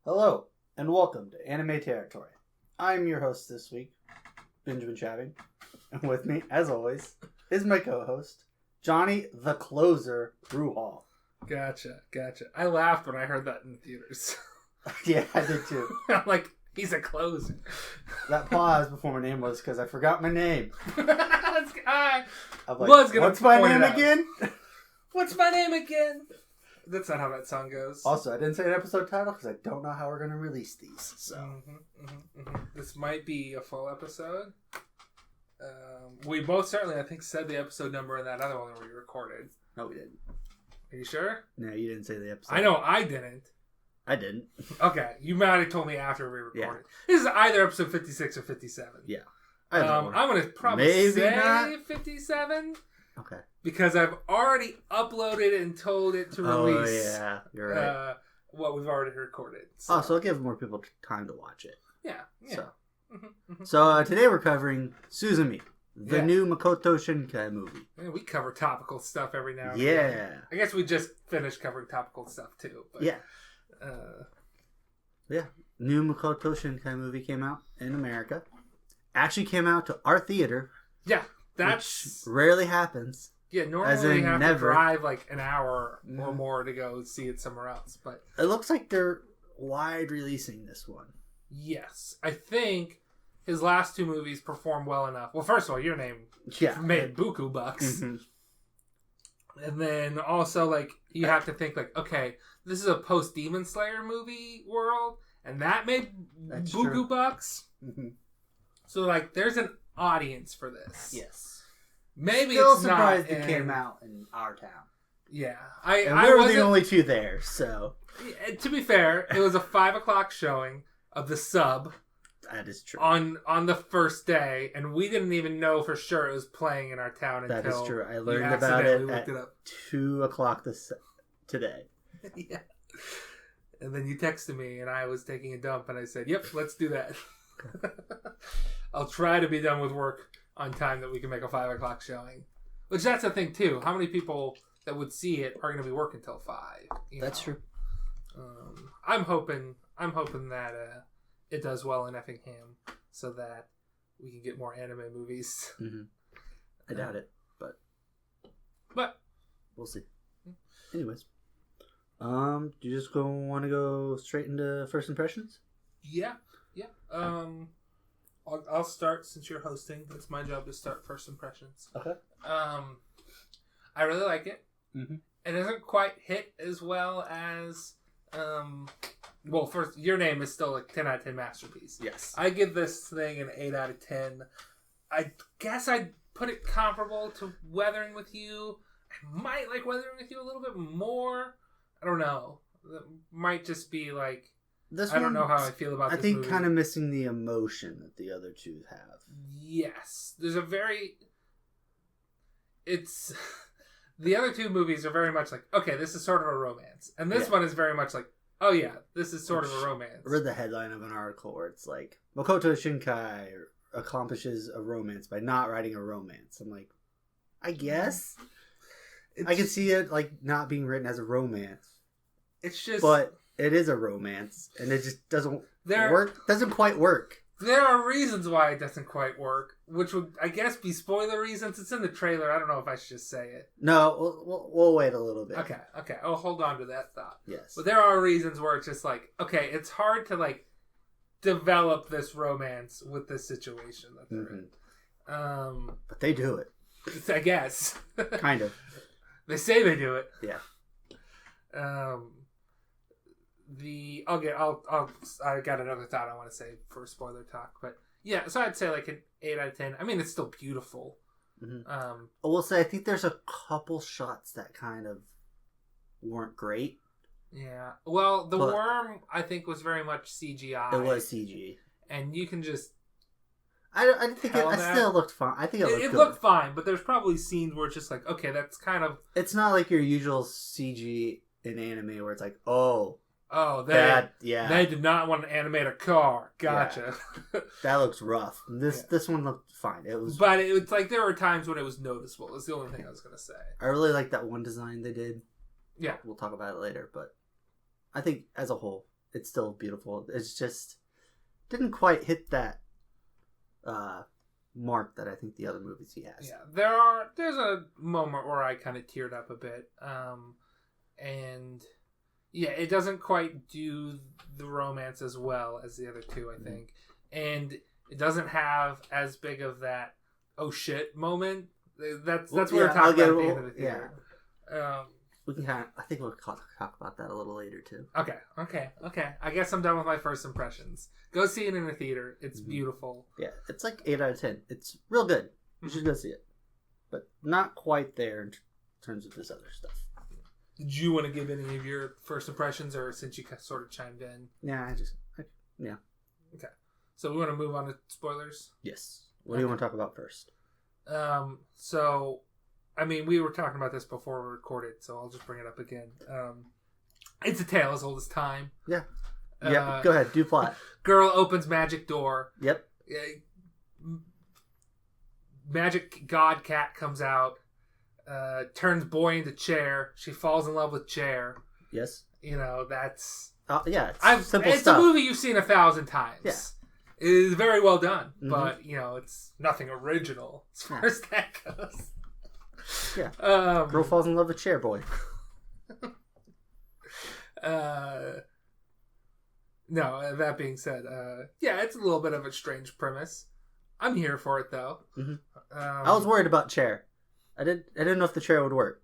Hello, and welcome to Anime Territory. I'm your host this week, Benjamin Chaving, and with me, as always, is my co-host, Johnny the Closer Ruhal. Gotcha. I laughed when I heard that in the theaters. Yeah, I did too. I'm like, he's a closer. That pause before my name was because I forgot my name. I I'm like, was gonna what's my point name it out. again? What's my name again? That's not how that song goes. Also, I didn't say an episode title because I don't know how we're going to release these. So This might be a full episode. We both certainly, I think, said the episode number in that other one that we recorded. No, we didn't. Are you sure? No, you didn't say the episode. I know I didn't. I didn't. Okay, you might have told me after we recorded. Yeah. This is either episode 56 or 57. Yeah. I'm going to probably Maybe say not. 57. Okay. Because I've already uploaded and told it to release. Oh, yeah. You're right. What we've already recorded. So it'll give more people time to watch it. Yeah. So today we're covering Suzume, the new Makoto Shinkai movie. Yeah, we cover topical stuff every now and Yeah. again. I guess we just finished covering topical stuff too. But, yeah. New Makoto Shinkai movie came out in America. Actually came out to our theater. Yeah. That's which rarely happens. Yeah, normally you have never. to drive like an hour or more to go see it somewhere else. But it looks like they're wide releasing this one. Yes. I think his last two movies performed well enough. Well, first of all, Your Name made buku bucks. Mm-hmm. And then also, like, you have to think, like, okay, this is a post-Demon Slayer movie world, and that made buku bucks. Mm-hmm. So, like, there's an audience for this. Yes. Maybe Still it's surprised not it came out in our town. Yeah. We were the only two there, so. To be fair, it was a 5 o'clock showing of the sub. That is true. On the first day, and we didn't even know for sure it was playing in our town until that is true. I learned about it at 2 o'clock today. Yeah. And then you texted me, and I was taking a dump, and I said, "Yep, let's do that." I'll try to be done with work on time that we can make a 5 o'clock showing. Which that's the thing too. How many people that would see it are going to be working till 5? That's true. I'm hoping that it does well in Effingham so that we can get more anime movies. Mm-hmm. I doubt it, but we'll see. Anyways, do you just want to go straight into first impressions? Yeah. I'll start since you're hosting. It's my job to start first impressions. Okay. I really like it. Mm-hmm. It doesn't quite hit as well as well, first, Your Name is still a 10 out of 10 masterpiece. Yes. I give this thing an 8 out of 10. I guess I'd put it comparable to Weathering with You. I might like Weathering with You a little bit more. I don't know. It might just be like, I don't know how I feel about this movie. I think kind of missing the emotion that the other two have. Yes. There's a very... The other two movies are very much like, okay, this is sort of a romance. And this one is very much like, oh yeah, this is sort of a romance. I read the headline of an article where it's like, Makoto Shinkai accomplishes a romance by not writing a romance. I'm like, I guess. I can see it like not being written as a romance. It's just... But it is a romance, and it just doesn't quite work. There are reasons why it doesn't quite work, which would, I guess, be spoiler reasons. It's in the trailer. I don't know if I should just say it. No, we'll wait a little bit. Okay. I'll hold on to that thought. Yes. But there are reasons where it's just like, okay, it's hard to, like, develop this romance with this situation that they're in. But they do it. I guess. Kind of. They say they do it. Yeah. I got another thought I want to say for spoiler talk, but yeah, so I'd say like an 8 out of 10. I mean, it's still beautiful. Mm-hmm. I will say I think there's a couple shots that kind of weren't great. Yeah, well, the worm I think was very much CGI. It was CG, and you can just. I think it still looked fine. I think it looked fine, but there's probably scenes where it's just like, okay, that's kind of. It's not like your usual CG in anime where it's like, they did not want to animate a car. Gotcha. Yeah. That looks rough. This one looked fine. But it's like there were times when it was noticeable. That's the only thing I was gonna say. I really like that one design they did. Yeah, we'll talk about it later. But I think as a whole, it's still beautiful. It's just didn't quite hit that mark that I think the other movies he has. Yeah, there's a moment where I kind of teared up a bit, and yeah, it doesn't quite do the romance as well as the other two, I think, and it doesn't have as big of that oh shit moment. That's what we're talking about at the end of the theater. Yeah. We can I think we'll talk about that a little later too. Okay. I guess I'm done with my first impressions. Go see it in a theater. It's beautiful. Yeah, it's like 8 out of 10. It's real good. You should go see it. But not quite there in terms of this other stuff. Did you want to give any of your first impressions, or since you sort of chimed in? Yeah, yeah. Okay. So we want to move on to spoilers? Yes. What do you want to talk about first? So... I mean, we were talking about this before we recorded, so I'll just bring it up again. It's a tale as old as time. Yeah. Go ahead. Do plot. Girl opens magic door. Yep. Magic god cat comes out. Turns boy into chair. She falls in love with chair. Yes. You know, that's... yeah, it's simple stuff. It's a movie you've seen 1,000 times. Yeah. It is very well done, but, you know, it's nothing original as far as that goes. Yeah. Girl falls in love with chair boy. No, that being said, yeah, it's a little bit of a strange premise. I'm here for it though. Mm-hmm. I was worried about chair. I didn't know if the chair would work.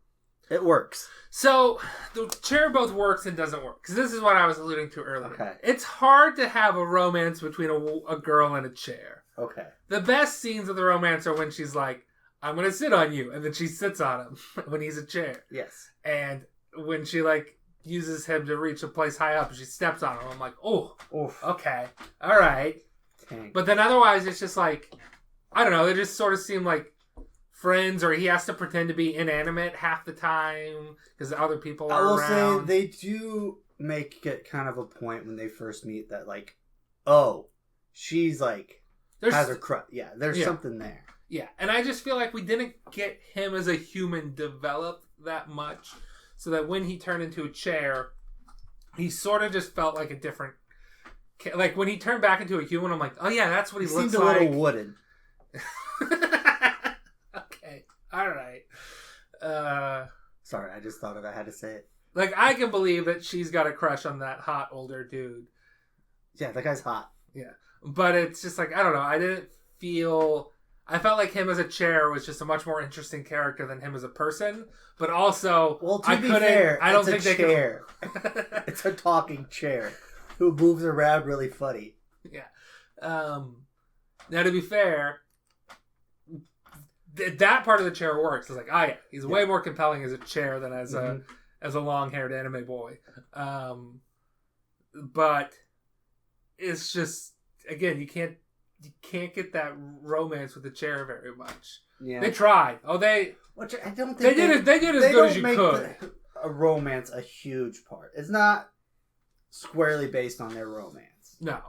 It works. So the chair both works and doesn't work, because this is what I was alluding to earlier. Okay. It's hard to have a romance between a girl and a chair. Okay. The best scenes of the romance are when she's like, I'm going to sit on you. And then she sits on him when he's a chair. Yes. And when she, like, uses him to reach a place high up and she steps on him, I'm like, oh, oof. Okay. All right. Dang. But then otherwise, it's just like, I don't know. They just sort of seem like friends, or he has to pretend to be inanimate half the time because other people are around. I will say they do make it kind of a point when they first meet that, like, oh, she's, like, has her crutch. Yeah, there's something there. Yeah, and I just feel like we didn't get him as a human developed that much, so that when he turned into a chair, he sort of just felt like a different... Like, when he turned back into a human, I'm like, oh yeah, that's what he looks like. He seemed a little wooden. Okay, alright. Sorry, I just thought I had to say it. Like, I can believe that she's got a crush on that hot older dude. Yeah, that guy's hot. Yeah, but it's just like, I don't know, I felt like him as a chair was just a much more interesting character than him as a person. But also, fair, I don't think they chair. It's a talking chair who moves around really funny. Yeah. Now, to be fair, that part of the chair works. It's like, yeah, he's way more compelling as a chair than as a long-haired anime boy. But it's just, again, you can't get that romance with the chair very much. Yeah. They tried. Which I don't think they did as good as you could. A romance a huge part. It's not squarely based on their romance. No.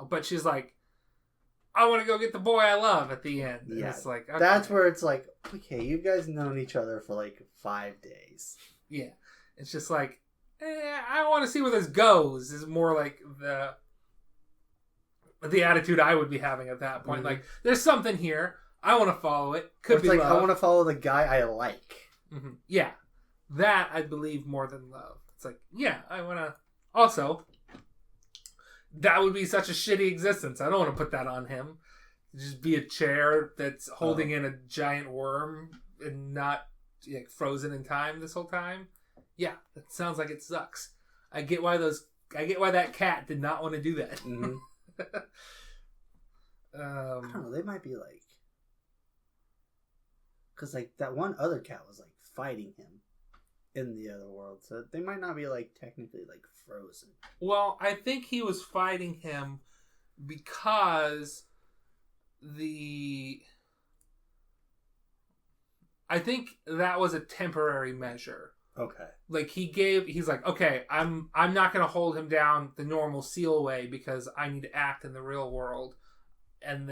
But she's like, I want to go get the boy I love at the end. And it's like, okay. That's where it's like, okay, you guys known each other for like 5 days. Yeah. It's just like, I want to see where this goes. Is more like the attitude I would be having at that point. Mm-hmm. Like, there's something here. I want to follow it. Could be like, love. I want to follow the guy I like. Mm-hmm. Yeah. That I believe more than love. It's like, yeah, I want to... Also, that would be such a shitty existence. I don't want to put that on him. Just be a chair that's holding in a giant worm and not frozen in time this whole time. Yeah, that sounds like it sucks. I get why that cat did not want to do that. Mm-hmm. I don't know. They might be like, because like that one other cat was like fighting him in the other world, so they might not be like technically like frozen. Well, I think he was fighting him because I think that was a temporary measure. Okay. Like he's like, okay, I'm not going to hold him down the normal seal way because I need to act in the real world and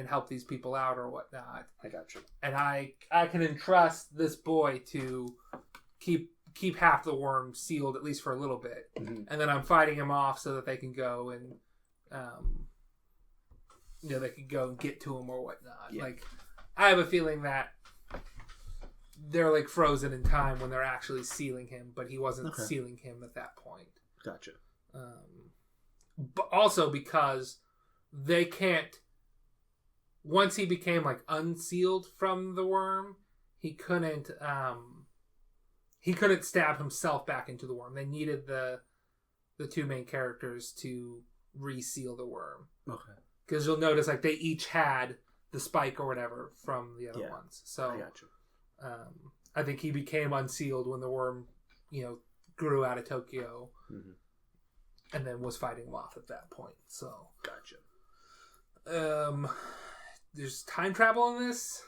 help these people out or whatnot. I got you. And I can entrust this boy to keep keep half the worm sealed at least for a little bit, and then I'm fighting him off so that they can go and they can go and get to him or whatnot. Yeah. Like, I have a feeling that they're like frozen in time when they're actually sealing him, but he wasn't sealing him at that point. Gotcha. But also because they can't. Once he became like unsealed from the worm, he couldn't stab himself back into the worm. They needed the two main characters to reseal the worm. Okay. Because you'll notice like they each had the spike or whatever from the other ones. So I got you. I think he became unsealed when the worm, grew out of Tokyo, and then was fighting Moth at that point. So gotcha. There's time travel in this,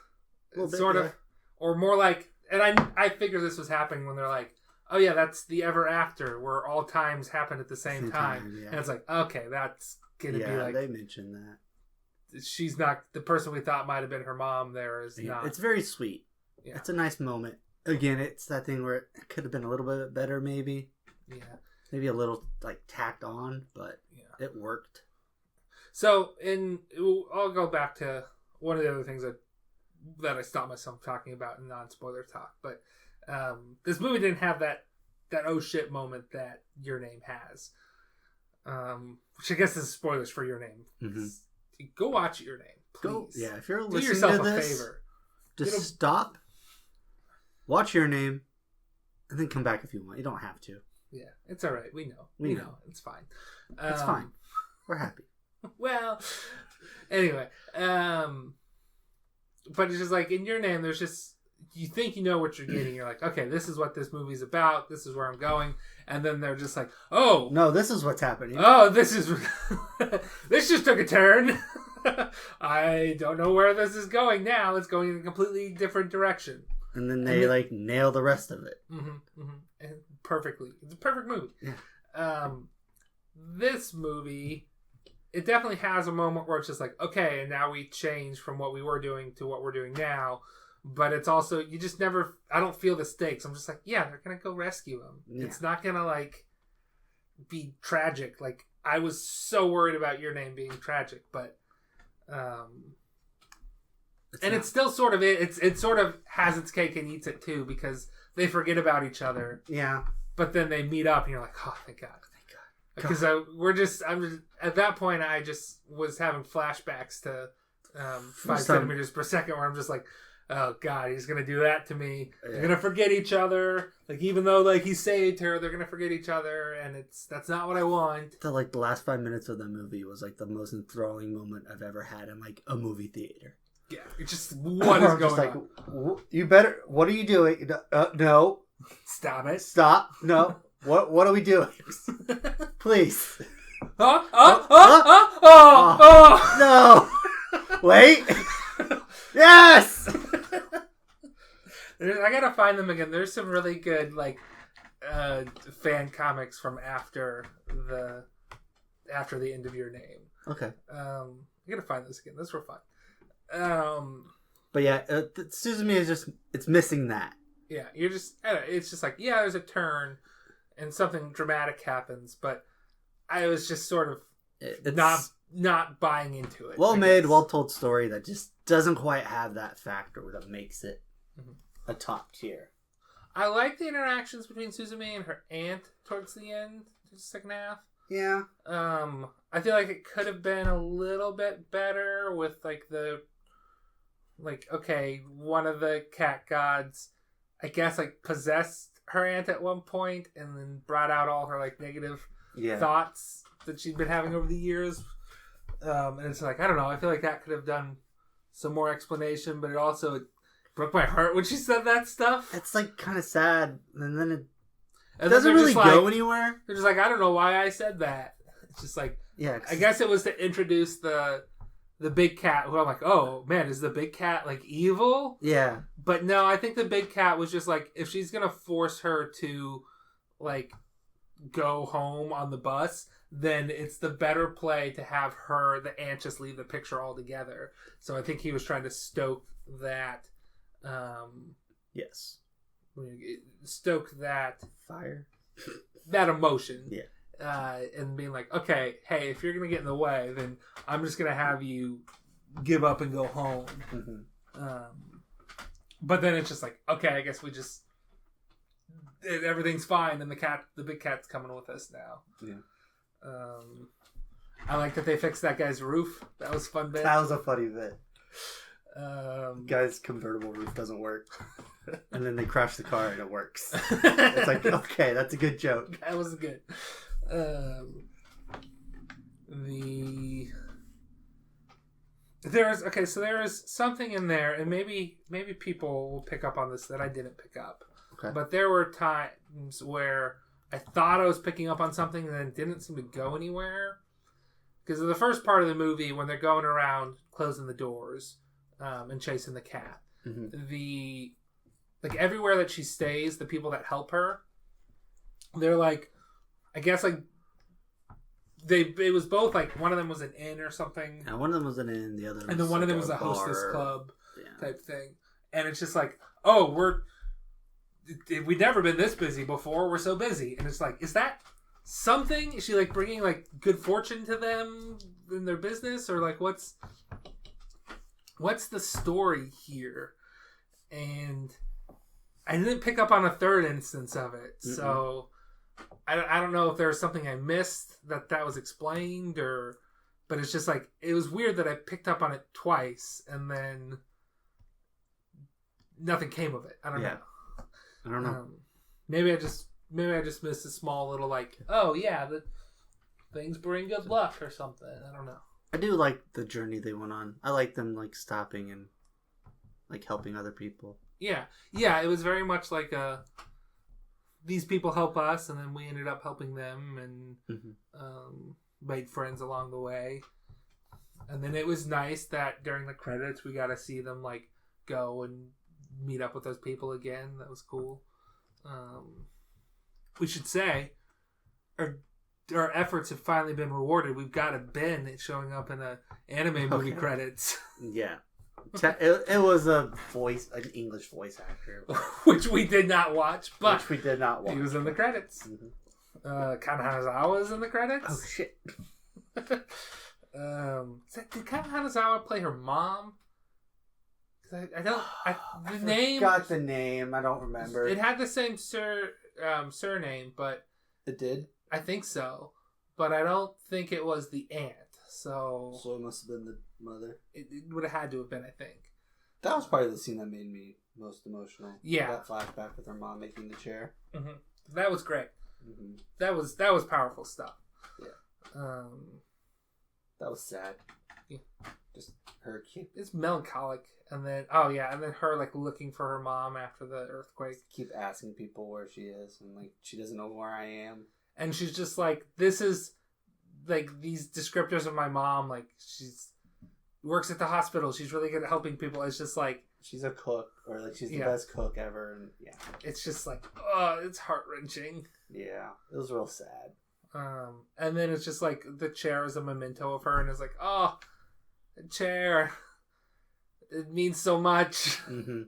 sort of, or more like, and I figure this was happening when they're like, oh yeah, that's the ever after where all times happen at the same time. And it's like, okay, that's gonna be like, they mentioned that she's not the person we thought might have been her mom. There is not. It's very sweet. Yeah. It's a nice moment. Again, it's that thing where it could have been a little bit better, maybe. Yeah. Maybe a little like tacked on, but it worked. So, I'll go back to one of the other things that I stopped myself talking about in non-spoiler talk. But this movie didn't have that oh shit moment that Your Name has. Which I guess is spoilers for Your Name. Mm-hmm. Go watch Your Name, please. If you're listening to this, do yourself a favor. Just stop, watch Your Name, and then come back if you want. You don't have to. Yeah, it's all right. We know. We know. It's fine. It's fine. We're happy. Well, anyway, but it's just like in Your Name, there's just, you think you know what you're getting. You're like, okay, this is what this movie's about. This is where I'm going. And then they're just like, oh. No, this is what's happening. Oh, this just took a turn. I don't know where this is going now. It's going in a completely different direction. And then they nail the rest of it. And perfectly. It's a perfect movie. Yeah. This movie, it definitely has a moment where it's just like, okay, and now we change from what we were doing to what we're doing now. But it's also, you just never, I don't feel the stakes. I'm just like, yeah, they're going to go rescue him. Yeah. It's not going to like be tragic. Like, I was so worried about Your Name being tragic, but it's still sort of it sort of has its cake and eats it too, because they forget about each other. Yeah. But then they meet up and you're like, oh, thank God. Because I'm just at that point I just was having flashbacks to 5 centimeters per second where I'm just like, oh God, he's gonna do that to me. Yeah. They're gonna forget each other. Like, even though like he saved her, they're gonna forget each other, and that's not what I want. The last 5 minutes of the movie was like the most enthralling moment I've ever had in like a movie theater. Yeah, it's just what is going on? You better. What are you doing? No. Stop it. Stop. No. What are we doing? Please. No. Wait. Yes. I gotta find them again. There's some really good fan comics from after the end of Your Name. Okay. I gotta find this again. Those were fun. But yeah, Suzume is just, it's missing that. Yeah, it's just like, yeah, there's a turn and something dramatic happens, but I was just sort of not buying into it. Well made, well told story that just doesn't quite have that factor that makes it a top tier. I like the interactions between Suzume and her aunt towards the end, the second half. Yeah. I feel like it could have been a little bit better with okay, one of the cat gods, I guess, possessed her aunt at one point and then brought out all her negative thoughts that she'd been having over the years. And it's I don't know, I feel like that could have done some more explanation, but it also broke my heart when she said that stuff. It's kind of sad, and then it doesn't really go anywhere. They're just I don't know why I said that. It's just yeah, I guess it was to introduce the big cat, who I'm oh man, is the big cat evil? Yeah. But no, I think the big cat was just if she's gonna force her to go home on the bus, then it's the better play to have the aunt just leave the picture altogether. So I think he was trying to stoke that yes, stoke that fire, that emotion. Yeah. And being like, okay, hey, if you're gonna get in the way, then I'm just gonna have you give up and go home. But then it's just like, okay, I guess we just everything's fine, and the big cat's coming with us now. Yeah. I like that they fixed that guy's roof. That was a fun bit. That was a funny bit. Guy's convertible roof doesn't work, and then they crash the car and it works. It's like, okay, that's a good joke. That was good. There's something in there, and maybe people will pick up on this that I didn't pick up. Okay. But there were times where I thought I was picking up on something and then it didn't seem to go anywhere. Because in the first part of the movie, when they're going around closing the doors and chasing the cat, everywhere that she stays, the people that help her, they're like, I guess like it was both like one of them was an inn or something, and one of them was an inn, the other, and then one of them was a hostess club type thing, and it's just like, oh, we've never been this busy before. We're so busy, and it's like, is that something? Is she like bringing like good fortune to them in their business, or like what's the story here? And I didn't pick up on a third instance of it, so I don't know if there was something I missed that was explained, but it's just like, it was weird that I picked up on it twice and then nothing came of it. I don't know. Maybe I just missed a small little like, oh yeah, the things bring good luck or something. I don't know. I do like the journey they went on. I like them like stopping and like helping other people. Yeah, it was very much like these people help us, and then we ended up helping them, and made friends along the way. And then it was nice that during the credits we got to see them like go and meet up with those people again. That was cool. We should say our efforts have finally been rewarded. We've got a Ben showing up in a anime movie credits. Yeah. It was an English voice actor, which we did not watch. But he was in the credits. Kanehanazawa was in the credits. Oh shit! Did Kanehanazawa play her mom? I forgot the name. I don't remember. It had the same surname, but it did. I think so, but I don't think it was the aunt. So it must have been the mother. It would have had to have been, I think. That was probably the scene that made me most emotional. Yeah. That flashback with her mom making the chair. Mm-hmm. That was great. Mm-hmm. That was powerful stuff. Yeah. That was sad. Yeah. Just her cute. It's melancholic. And then, and then her like looking for her mom after the earthquake. Keep asking people where she is, and like she doesn't know where I am. And she's just like, this is like these descriptors of my mom. Like she's works at the hospital. She's really good at helping people. It's just like she's a cook, or like she's the best cook ever. And it's just like, oh, it's heart wrenching. Yeah, it was real sad. And then it's just like the chair is a memento of her, and it's like, oh, the chair. It means so much. Mm-hmm.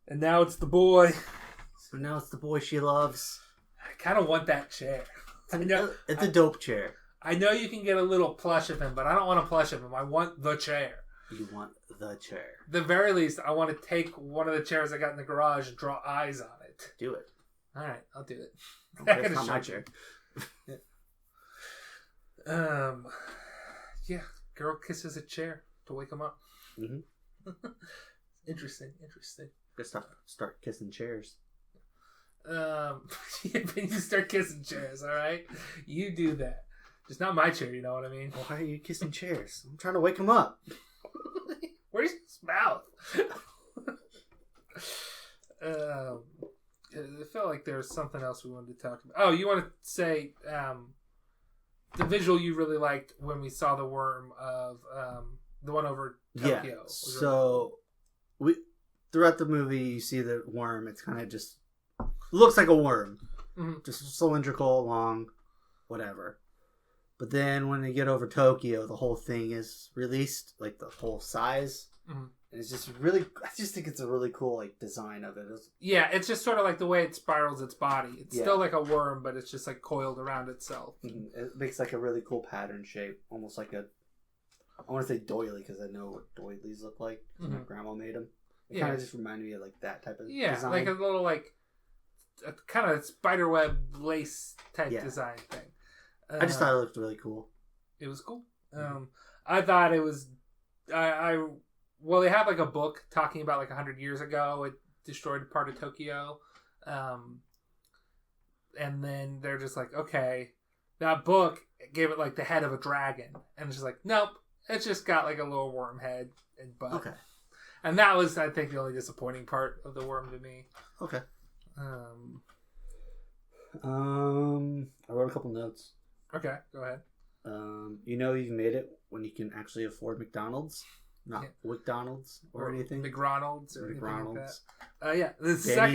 And now it's the boy. So now it's the boy she loves. I kind of want that chair. I know it's a dope chair. I know you can get a little plush of him, but I don't want a plush of him. I want the chair. You want the chair. At the very least, I want to take one of the chairs I got in the garage and draw eyes on it. Do it. All right, I'll do it. Okay, it's not my chair. Yeah, girl kisses a chair to wake him up. Mm-hmm. Interesting. Just start kissing chairs. You start kissing chairs, all right? You do that. Just not my chair, you know what I mean? Why are you kissing chairs? I'm trying to wake him up. Where's his mouth? I felt like there was something else we wanted to talk about. Oh, you want to say the visual you really liked when we saw the worm of the one over Tokyo. Yeah. So we throughout the movie you see the worm. It's kind of just looks like a worm, just cylindrical, long, whatever. But then when they get over Tokyo, the whole thing is released, like the whole size, Mm-hmm. And it's just really, I just think it's a really cool like design of it. It's just sort of like the way it spirals its body. It's still like a worm, but it's just like coiled around itself. Mm-hmm. It makes like a really cool pattern shape, almost like I want to say doily because I know what doilies look like because my grandma made them. It kind of just reminded me of like that type of design. Like a little like a kind of spiderweb lace type design thing. I just thought it looked really cool. It was cool. I thought it was. Well, they have like a book talking about like 100 years ago it destroyed part of Tokyo, and then they're just like, okay, that book gave it like the head of a dragon, and it's just like, nope, it's just got like a little worm head and butt. Okay, and that was, I think, the only disappointing part of the worm to me. Okay. I wrote a couple notes. Okay, go ahead. You've made it when you can actually afford McDonald's. Not McDonald's or anything. McDonald's or anything like that.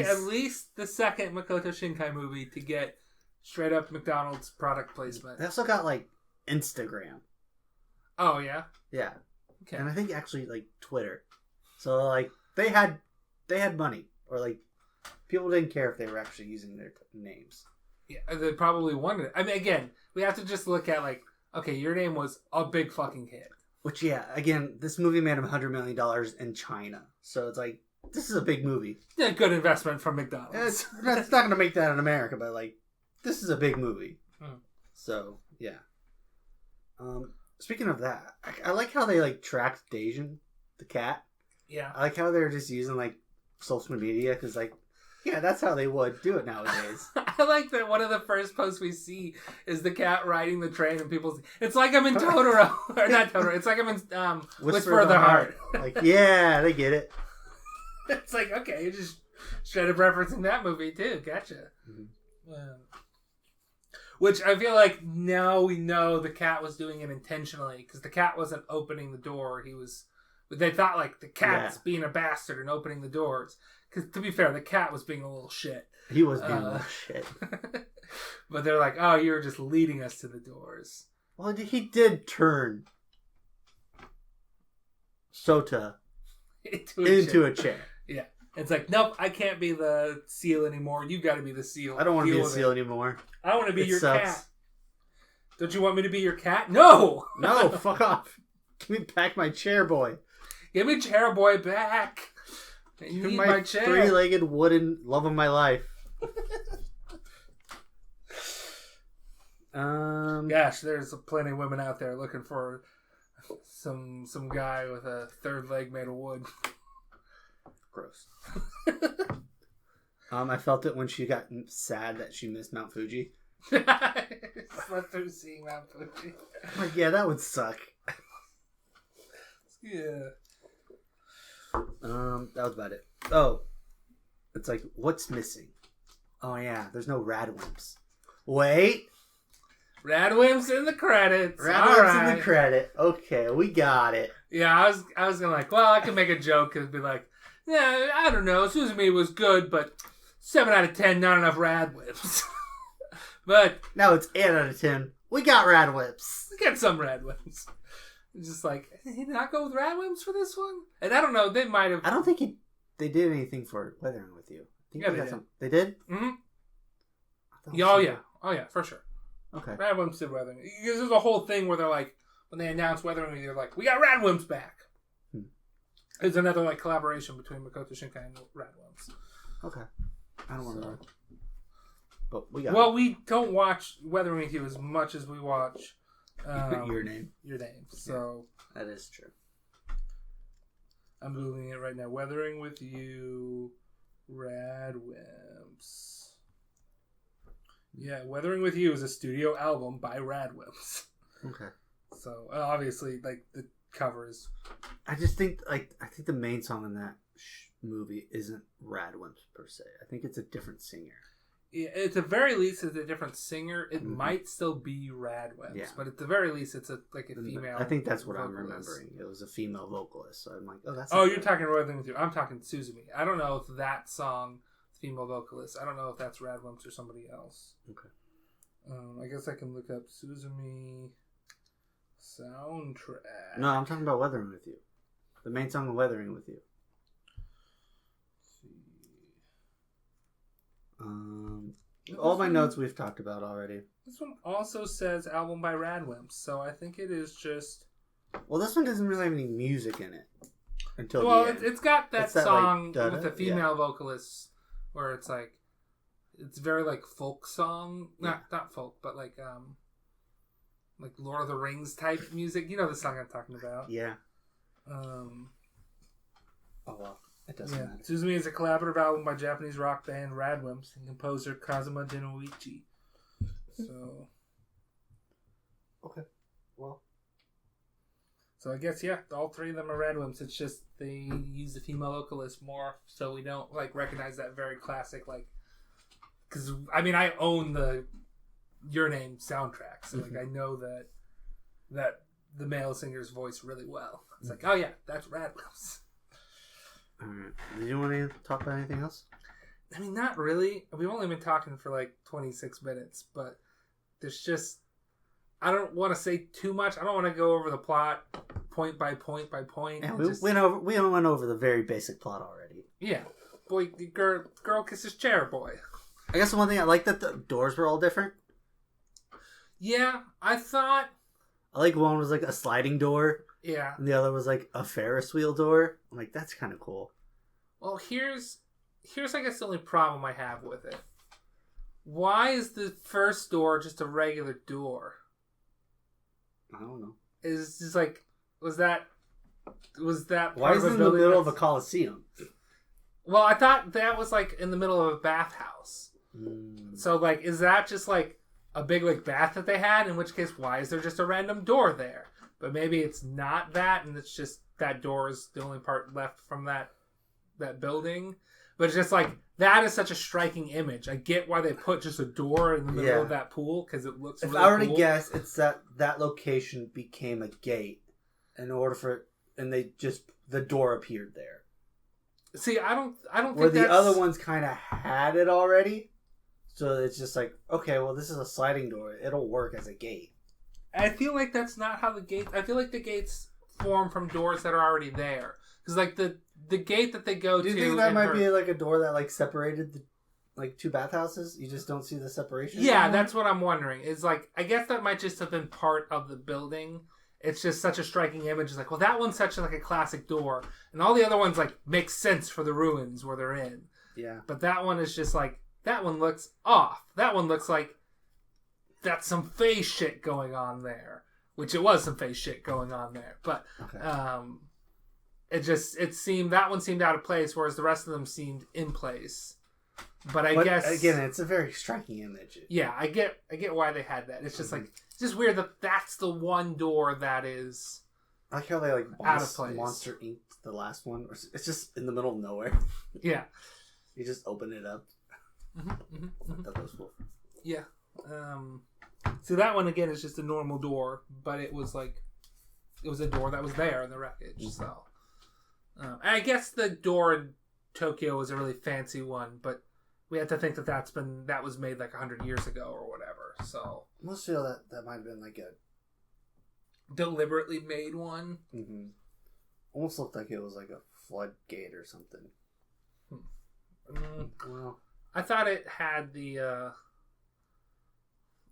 At least the second Makoto Shinkai movie to get straight up McDonald's product placement. They also got like Instagram. Oh yeah? Yeah. Okay. And I think actually like Twitter. So like they had money, or like people didn't care if they were actually using their names. Yeah, they probably wanted it. I mean, again, we have to just look at like, okay, your name was a big fucking hit. Which, again, this movie made him $100 million in China. So it's like, this is a big movie. Yeah, good investment from McDonald's. It's not going to make that in America, but like, this is a big movie. So, yeah. Speaking of that, I like how they like tracked Daijin, the cat. Yeah. I like how they're just using like social media because like, yeah, that's how they would do it nowadays. I like that one of the first posts we see is the cat riding the train and people's... It's like I'm in Totoro. Or not Totoro. It's like I'm in Whisper of the Heart. Like, yeah, they get it. It's like, okay, you're just straight up referencing that movie too. Gotcha. Mm-hmm. Which I feel like now we know the cat was doing it intentionally because the cat wasn't opening the door. They thought like the cat's being a bastard and opening the doors. Because to be fair, the cat was being a little shit. He was being a little shit. But they're like, oh, you're just leading us to the doors. Well, he did turn Sota into a chair. Yeah. It's like, nope, I can't be the seal anymore. You got to be the seal. I don't want to be a seal anymore. I don't want to be your cat. Don't you want me to be your cat? No! No, fuck off. Give me back my chair boy. Give me chair boy back. You need my chair. Three-legged wooden love of my life. Gosh, there's plenty of women out there looking for some guy with a third leg made of wood. Gross. I felt it when she got sad that she missed Mount Fuji. Slept through seeing Mount Fuji. Like, yeah, that would suck. Yeah. That was about it. Oh, it's like, what's missing? Oh yeah, there's no Radwimps. Wait, Radwimps in the credits. Radwimps in the credit. Okay, we got it. Yeah, I was gonna like, well, I can make a joke and be like, yeah, I don't know, Suzume was good, but 7 out of 10, not enough Radwimps. But no, it's 8 out of 10. We got Radwimps. We got some Radwimps. Just like, did he not go with Radwimps for this one? And I don't know, they might have. I don't think they did anything for Weathering with You. I think they got some. They did? Mm-hmm. Oh yeah, for sure. Okay. Radwimps did Weathering. Because there's a whole thing where they're like, when they announced Weathering with You, they're like, we got Radwimps back. There's another like collaboration between Makoto Shinkai and Radwimps. Okay. I don't want to know. But we got Well, we don't watch Weathering with You as much as we watch Your Name. So that is true. I'm googling it right now. Weathering with You, Radwimps. Yeah, Weathering with You is a studio album by Radwimps. Okay. So obviously, like the covers. I just think the main song in that movie isn't Radwimps per se. I think it's a different singer. Yeah, at the very least, it's a different singer. It might still be Radwimps, but at the very least, it's a female. I think that's what vocalist. I'm remembering. It was a female vocalist, so I'm like, oh, that's. Oh, you're talking Weathering with You. I'm talking Suzume. I don't know if that song, female vocalist. I don't know if that's Radwimps or somebody else. Okay. I guess I can look up Suzume soundtrack. No, I'm talking about Weathering with You. The main song of Weathering with You. All my notes we've talked about already. This one also says album by Radwimps, so I think it is just... Well, this one doesn't really have any music in it. Until well, the end. it's got that song like, with the female vocalist where it's like... It's very like folk song. Not folk, but like Lord of the Rings type music. You know the song I'm talking about. Yeah. Oh, well. It doesn't matter. Suzume is a collaborative album by Japanese rock band Radwimps and composer Kazuma Denoichi. So... Okay. Well... So I guess, all three of them are Radwimps. It's just they use the female vocalist more so we don't like recognize that very classic like... Because, I mean, I own the Your Name soundtrack, so like I know that the male singer's voice really well. It's like, oh yeah, that's Radwimps. Alright. Did you want to talk about anything else? I mean, not really. We've only been talking for like 26 minutes, but there's just... I don't want to say too much. I don't want to go over the plot point by point by point. Yeah, we went over the very basic plot already. Yeah. Girl kisses chair boy. I guess the one thing I like that the doors were all different. Yeah, I thought... I like one was like a sliding door. Yeah. And the other was like a Ferris wheel door. I'm like, that's kind of cool. Well, here's I guess the only problem I have with it. Why is the first door just a regular door? I don't know. Is just like... Was that why is it in the middle of a coliseum? Well, I thought that was like in the middle of a bathhouse. So like, is that just like a big like bath that they had? In which case, why is there just a random door there? But maybe it's not that, and it's just that door is the only part left from that building. But it's just like that is such a striking image. I get why they put just a door in the middle of that pool because it looks. If I were to guess, it's that location became a gate in order for it, and the door appeared there. See, I don't think where the other ones kind of had it already. So it's just like, okay, well, this is a sliding door. It'll work as a gate. I feel like that's not how the gate... I feel like the gates form from doors that are already there. Because, like, the gate that they go to... Do you think that might be, like, a door that, like, separated, the, like, two bathhouses? You just don't see the separation? Yeah, anymore? That's what I'm wondering. Is like, I guess that might just have been part of the building. It's just such a striking image. It's like, well, that one's such, like, a classic door. And all the other ones, like, make sense for the ruins where they're in. Yeah. But that one is just, like... That one looks off. That one looks like that's some phase shit going on there. Which it was some phase shit going on there. But it seemed that one seemed out of place, whereas the rest of them seemed in place. But I guess again, it's a very striking image. Yeah, I get why they had that. It's just like it's just weird that that's the one door that is I like how they like out of place. Monster Inc. The last one. It's just in the middle of nowhere. Yeah. You just open it up. That was cool. Yeah. So that one again is just a normal door, but it was a door that was there in the wreckage. So, I guess the door in Tokyo was a really fancy one, but we have to think that was made like 100 years ago or whatever. So, I almost feel that might have been like a deliberately made one. Mm-hmm. Almost looked like it was like a floodgate or something. Well. I thought it had the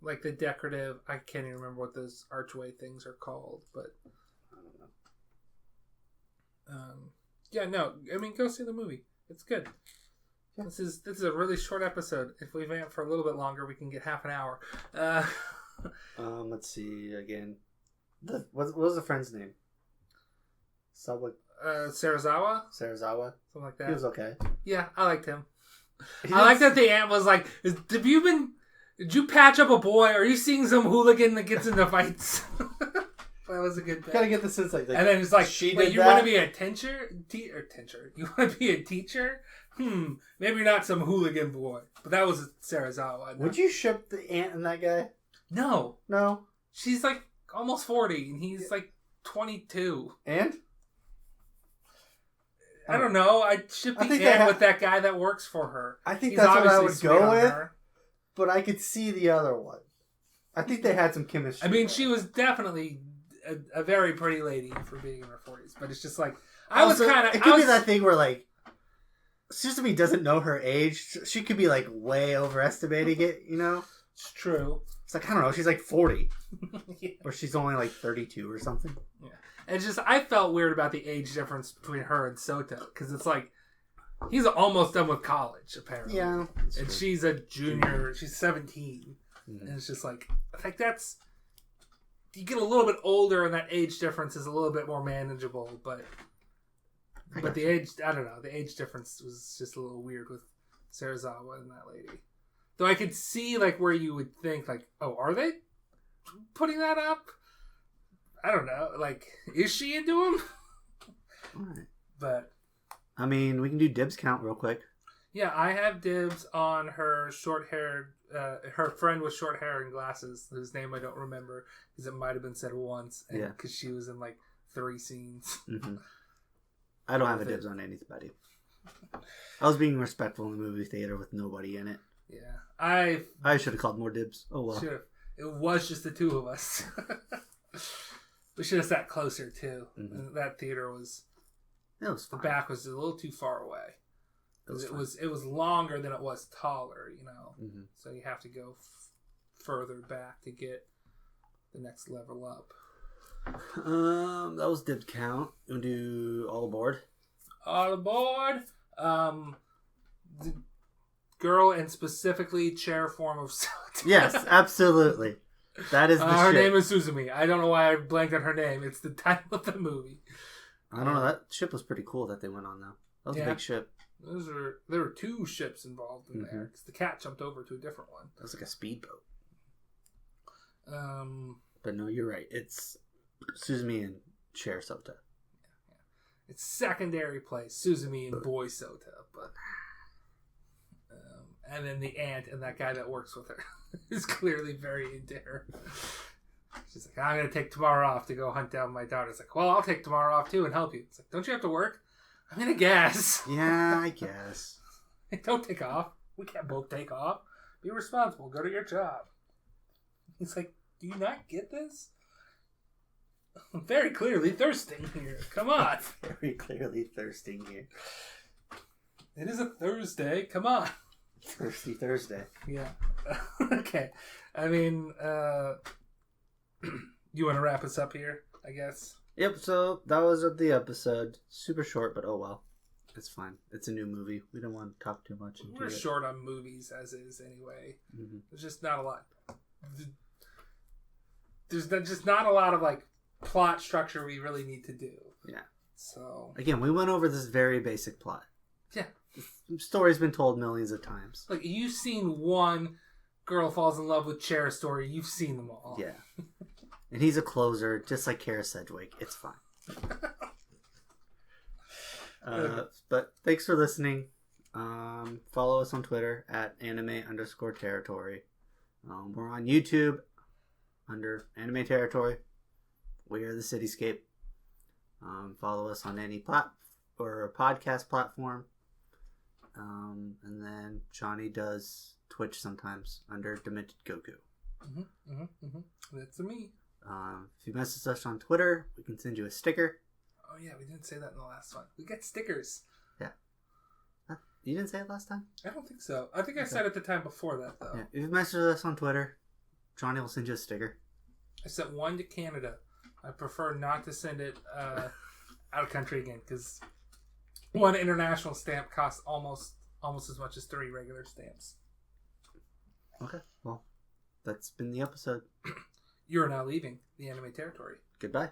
like the decorative. I can't even remember what those archway things are called, but I don't know. Yeah, no. I mean, go see the movie. It's good. Yeah. This is a really short episode. If we vamp for a little bit longer, we can get half an hour. Let's see again. What was the friend's name? Sarazawa. Something like that. He was okay. Yeah, I liked him. I like that the aunt was like, did you patch up a boy? Or are you seeing some hooligan that gets into fights? That was a good bit. Gotta get this insight. And then it's like, wait, you want to be a teacher? You want to be a teacher? Maybe not some hooligan boy. But that was Sarazawa. Would you ship the aunt and that guy? No. No? She's like almost 40 and he's like 22. And? I don't know. I'd ship the aunt with that guy that works for her. I think that's what I would go with. But I could see the other one. I think they had some chemistry. I mean, she was definitely a very pretty lady for being in her 40s. But it's just like, It could be that thing where like Suzume doesn't know her age. She could be like way overestimating it. You know, it's true. It's like I don't know. She's like 40, yeah. Or she's only like 32 or something. Yeah, it's just I felt weird about the age difference between her and Sota because it's like he's almost done with college apparently. Yeah, and she's a junior. She's 17, and it's just like that's. You get a little bit older, and that age difference is a little bit more manageable. But the age, I don't know. The age difference was just a little weird with Serizawa and that lady. Though I could see like where you would think like, oh, are they putting that up? I don't know. Like, is she into him? Right. But I mean, we can do dibs count real quick. Yeah, I have dibs on her short-haired, her friend with short hair and glasses, whose name I don't remember, because it might have been said once, because she was in like 3 scenes. Mm-hmm. I don't have a dibs on anybody. I was being respectful in the movie theater with nobody in it. Yeah, I should have called more dibs. Oh well. Should've. It was just the 2 of us. We should have sat closer too. Mm-hmm. That theater was. It was fine. The back was a little too far away. It was longer than it was taller, you know. Mm-hmm. So you have to go further back to get the next level up. That was dibs count. You want to do all aboard? All aboard. The girl and specifically chair form of Sota. Yes, absolutely. That is the her ship. name is Suzume. I don't know why I blanked on her name. It's the title of the movie. I don't know. That ship was pretty cool that they went on though. That was a big ship. There were 2 ships involved in there because the cat jumped over to a different one. That was like a speedboat. But no, you're right. It's Suzume and Chair Sota. Yeah. It's secondary place, Suzume and Boy Sota, but and then the aunt and that guy that works with her is clearly very into her. She's like, I'm going to take tomorrow off to go hunt down my daughter. It's like, well, I'll take tomorrow off too and help you. It's like, don't you have to work? I mean, I guess. Yeah, I guess. Don't take off. We can't both take off. Be responsible. Go to your job. He's like, do you not get this? I'm very clearly thirsting here. Come on. Very clearly thirsting here. It is a Thursday. Come on. Thirsty Thursday. Yeah. Okay. I mean, you want to wrap us up here, I guess? Yep, so that was the episode. Super short, but oh well. It's fine. It's a new movie. We don't want to talk too much into We're it. short on movies as is anyway. Mm-hmm. There's just not a lot. There's just not a lot of like plot structure we really need to do. Yeah. So again, we went over this very basic plot. Yeah. The story's been told millions of times. Like you've seen one girl falls in love with Chair story. You've seen them all. Yeah. And he's a closer, just like Kara Sedgwick. It's fine. But thanks for listening. Follow us on Twitter at anime_territory. We're on YouTube under Anime Territory. We are the Cityscape. Follow us on any podcast platform. And then Johnny does Twitch sometimes under Demented Goku. That's me. If you message us on Twitter, we can send you a sticker. Oh yeah, we didn't say that in the last one. We get stickers. Yeah. You didn't say it last time? I don't think so. I think I said it the time before that though. Yeah. If you message us on Twitter, Johnny will send you a sticker. I sent one to Canada. I prefer not to send it out of country again because one international stamp costs almost as much as 3 regular stamps. Okay, well, that's been the episode. You are now leaving the anime territory. Goodbye.